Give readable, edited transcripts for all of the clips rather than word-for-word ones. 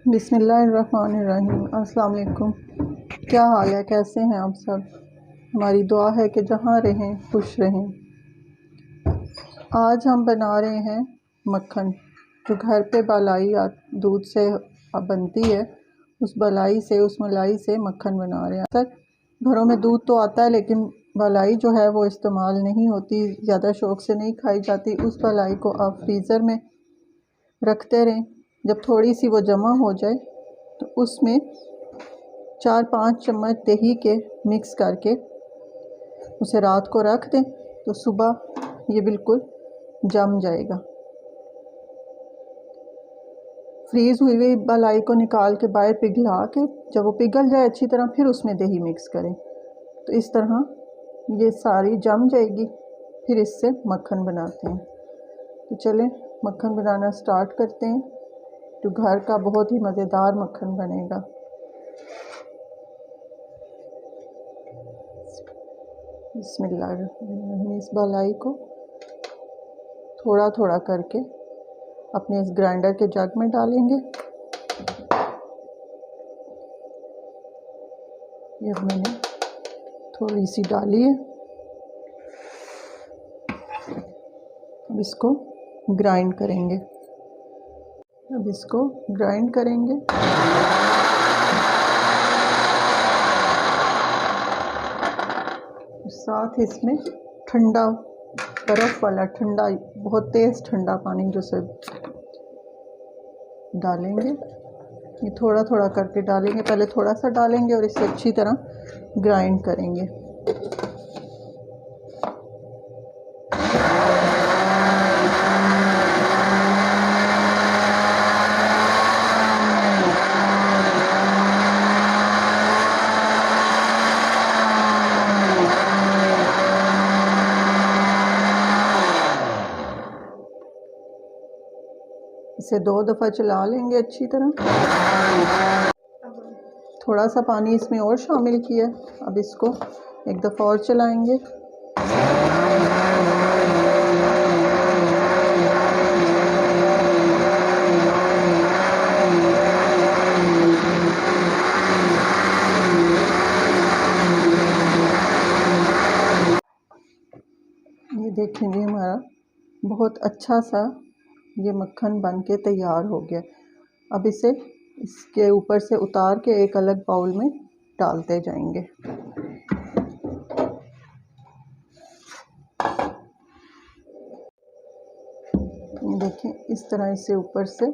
बिस्मिल्लाहिर्रहमानिर्रहीम। अस्सलाम वालेकुम। क्या हाल है, कैसे हैं आप सब? हमारी दुआ है कि जहाँ रहें खुश रहें। आज हम बना रहे हैं मक्खन, जो घर पे बलाई दूध से बनती है। उस बलाई से, उस मलाई से मक्खन बना रहे हैं। अक्सर घरों में दूध तो आता है, लेकिन बलाई जो है वो इस्तेमाल नहीं होती, ज़्यादा शौक़ से नहीं खाई जाती। उस बलाई को आप फ्रीज़र में रखते रहें। जब थोड़ी सी वो जमा हो जाए तो उसमें 4-5 चम्मच दही के मिक्स करके उसे रात को रख दें, तो सुबह ये बिल्कुल जम जाएगा। फ्रीज़ हुई हुई बलाई को निकाल के बाहर पिघला के, जब वो पिघल जाए अच्छी तरह, फिर उसमें दही मिक्स करें, तो इस तरह ये सारी जम जाएगी। फिर इससे मक्खन बनाते हैं। तो चलें मक्खन बनाना स्टार्ट करते हैं। तो घर का बहुत ही मज़ेदार मक्खन बनेगा। बिस्मिल्लाह। इस बलाई को थोड़ा थोड़ा करके अपने इस ग्राइंडर के जग में डालेंगे। ये अब मैंने थोड़ी सी डाली है। अब इसको ग्राइंड करेंगे। साथ इसमें ठंडा, बर्फ़ वाला ठंडा, बहुत तेज़ ठंडा पानी जो सब डालेंगे। ये थोड़ा थोड़ा करके डालेंगे, पहले थोड़ा सा डालेंगे और इसे अच्छी तरह ग्राइंड करेंगे। इसे 2 दफ़ा चला लेंगे अच्छी तरह। थोड़ा सा पानी इसमें और शामिल किया। अब इसको एक दफ़ा और चलाएंगे। ये देखेंगे हमारा बहुत अच्छा सा ये मक्खन बन के तैयार हो गया। अब इसे इसके ऊपर से उतार के एक अलग बाउल में डालते जाएंगे। देखें, इस तरह इसे ऊपर से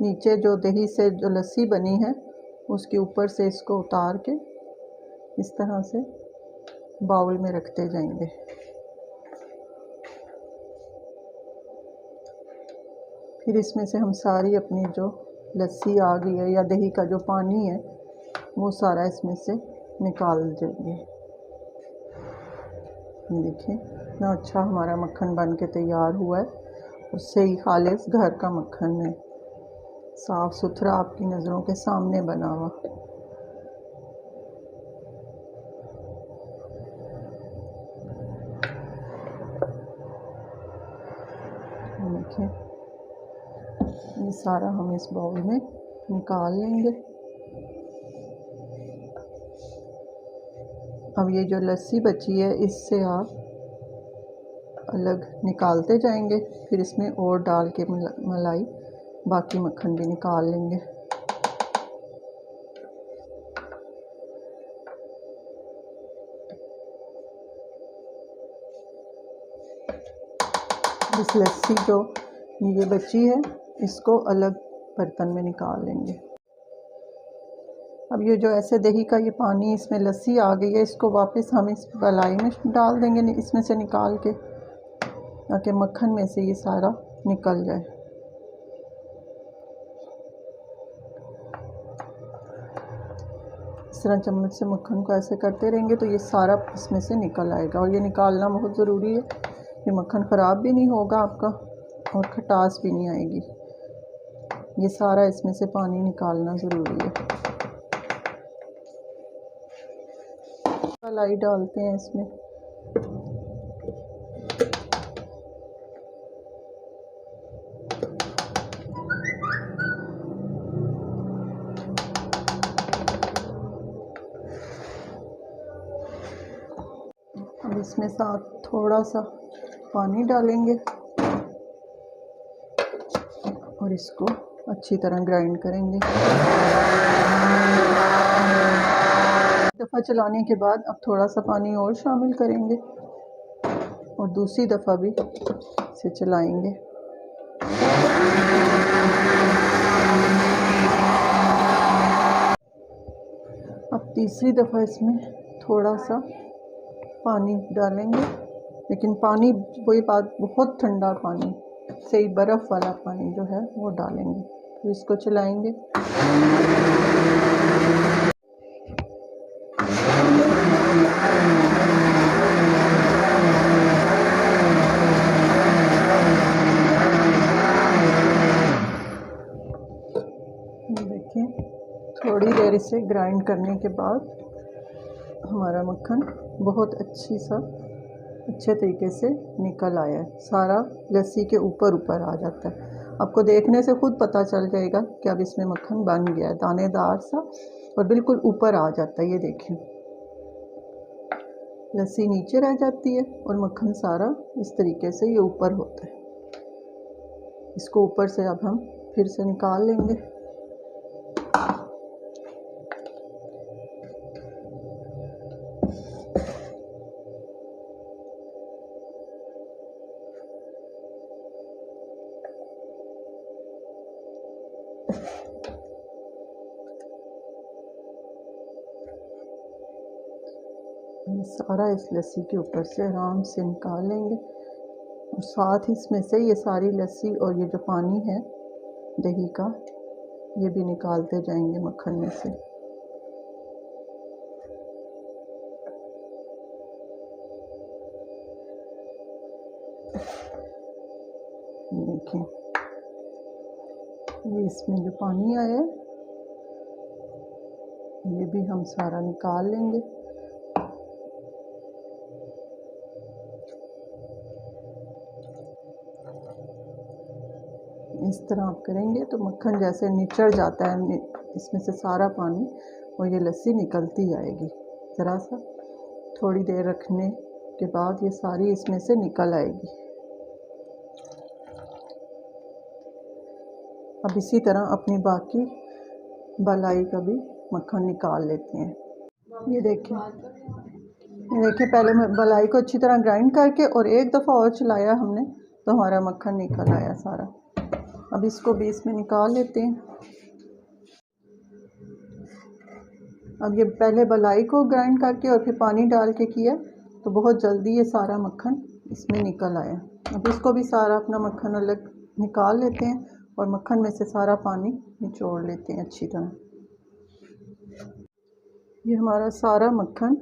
नीचे जो दही से जो लस्सी बनी है उसके ऊपर से इसको उतार के इस तरह से बाउल में रखते जाएंगे। फिर इसमें से हम सारी अपनी जो लस्सी आ गई है या दही का जो पानी है वो सारा इसमें से निकाल देंगे। देखिए इतना अच्छा हमारा मक्खन बन के तैयार हुआ है। उससे ही खालिस घर का मक्खन है, साफ़ सुथरा, आपकी नज़रों के सामने बना हुआ। देखिए ये सारा हम इस बाउल में निकाल लेंगे। अब ये जो लस्सी बची है इससे आप अलग निकालते जाएंगे। फिर इसमें और डाल के मलाई बाकी मक्खन भी निकाल लेंगे। इस लस्सी जो ये बची है इसको अलग बर्तन में निकाल लेंगे। अब ये जो ऐसे दही का ये पानी, इसमें लस्सी आ गई है, इसको वापस हम इस मलाई में डाल देंगे, इसमें से निकाल के, ताकि मक्खन में से ये सारा निकल जाए। इस तरह चम्मच से मक्खन को ऐसे करते रहेंगे तो ये सारा इसमें से निकल आएगा। और ये निकालना बहुत ज़रूरी है। ये मक्खन ख़राब भी नहीं होगा आपका और खटास भी नहीं आएगी। ये सारा इसमें से पानी निकालना ज़रूरी है। मलाई डालते हैं इसमें। इसमें साथ थोड़ा सा पानी डालेंगे और इसको अच्छी तरह ग्राइंड करेंगे। दफ़ा चलाने के बाद अब थोड़ा सा पानी और शामिल करेंगे और दूसरी दफ़ा भी इसे चलाएंगे। अब तीसरी दफ़ा इसमें थोड़ा सा पानी डालेंगे, लेकिन पानी वही बात, बहुत ठंडा पानी, सही बर्फ़ वाला पानी जो है वो डालेंगे। फिर इसको चलाएंगे। देखिए थोड़ी देर इसे ग्राइंड करने के बाद हमारा मक्खन बहुत अच्छे तरीके से निकल आया है। सारा लस्सी के ऊपर आ जाता है। आपको देखने से खुद पता चल जाएगा कि अब इसमें मक्खन बन गया है, दानेदार सा, और बिल्कुल ऊपर आ जाता है। ये देखें, लस्सी नीचे रह जाती है और मक्खन सारा इस तरीके से ये ऊपर होता है। इसको ऊपर से अब हम फिर से निकाल लेंगे। सारा इस लस्सी के ऊपर से आराम से निकाल लेंगे और साथ ही इसमें से ये सारी लस्सी और ये जो पानी है दही का, ये भी निकालते जाएंगे मक्खन में से। देखिए ये इसमें जो पानी आया है ये भी हम सारा निकाल लेंगे। इस तरह आप करेंगे तो मक्खन जैसे निचड़ जाता है इसमें से सारा पानी, और ये लस्सी निकलती आएगी। ज़रा सा थोड़ी देर रखने के बाद ये सारी इसमें से निकल आएगी। अब इसी तरह अपनी बाकी बलाई का भी मक्खन निकाल लेते हैं। ये देखिए पहले मैं बलाई को अच्छी तरह ग्राइंड करके और एक दफ़ा और चलाया हमने तो हमारा मक्खन निकल आया सारा। अब इसको भी इसमें निकाल लेते हैं। अब ये पहले बलाई को ग्राइंड करके और फिर पानी डाल के किया तो बहुत जल्दी ये सारा मक्खन इसमें निकल आया। अब इसको भी सारा अपना मक्खन अलग निकाल लेते हैं और मक्खन में से सारा पानी निचोड़ लेते हैं अच्छी तरह। ये हमारा सारा मक्खन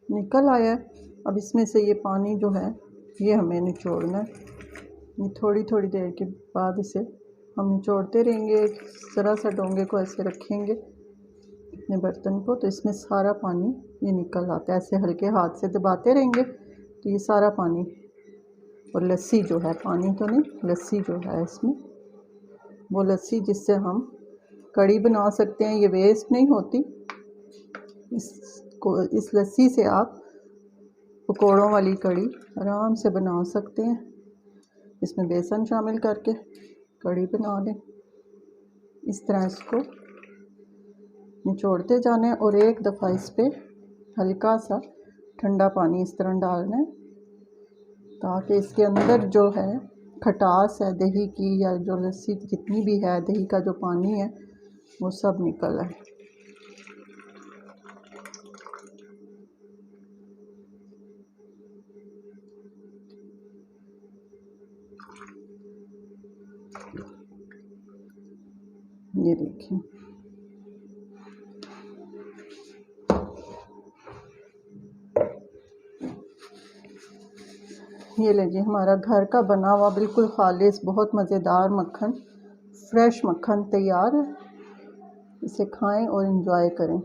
निकल आया है। अब इसमें से ये पानी जो है ये हमें निचोड़ना है। ये थोड़ी देर के बाद इसे हम निचोड़ते रहेंगे। ज़रा सा डोंगे को ऐसे रखेंगे अपने बर्तन को तो इसमें सारा पानी ये निकल आता है। ऐसे हल्के हाथ से दबाते रहेंगे तो ये सारा पानी, और लस्सी जो है, पानी तो नहीं, लस्सी जो है इसमें, वो लस्सी जिससे हम कढ़ी बना सकते हैं, ये वेस्ट नहीं होती। इस लस्सी से आप पकौड़ों वाली कढ़ी आराम से बना सकते हैं। इसमें बेसन शामिल करके कढ़ी बना लें। इस तरह इसको निचोड़ते जाना है और एक दफ़ा इस पर हल्का सा ठंडा पानी इस तरह डालना है ताकि इसके अंदर जो है खटास है दही की, या जो लस्सी जितनी भी है, दही का जो पानी है वो सब निकल आए। ये देखिए ये लीजिए हमारा घर का बना हुआ बिल्कुल खालिस बहुत मज़ेदार मक्खन, फ्रेश मक्खन तैयार है। इसे खाएं और एंजॉय करें।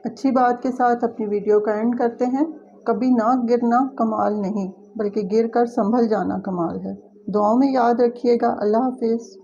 अच्छी बात के साथ अपनी वीडियो का एंड करते हैं। कभी ना गिरना कमाल नहीं, बल्कि गिर कर संभल जाना कमाल है। दुआओं में याद रखिएगा। अल्लाह हाफिज़।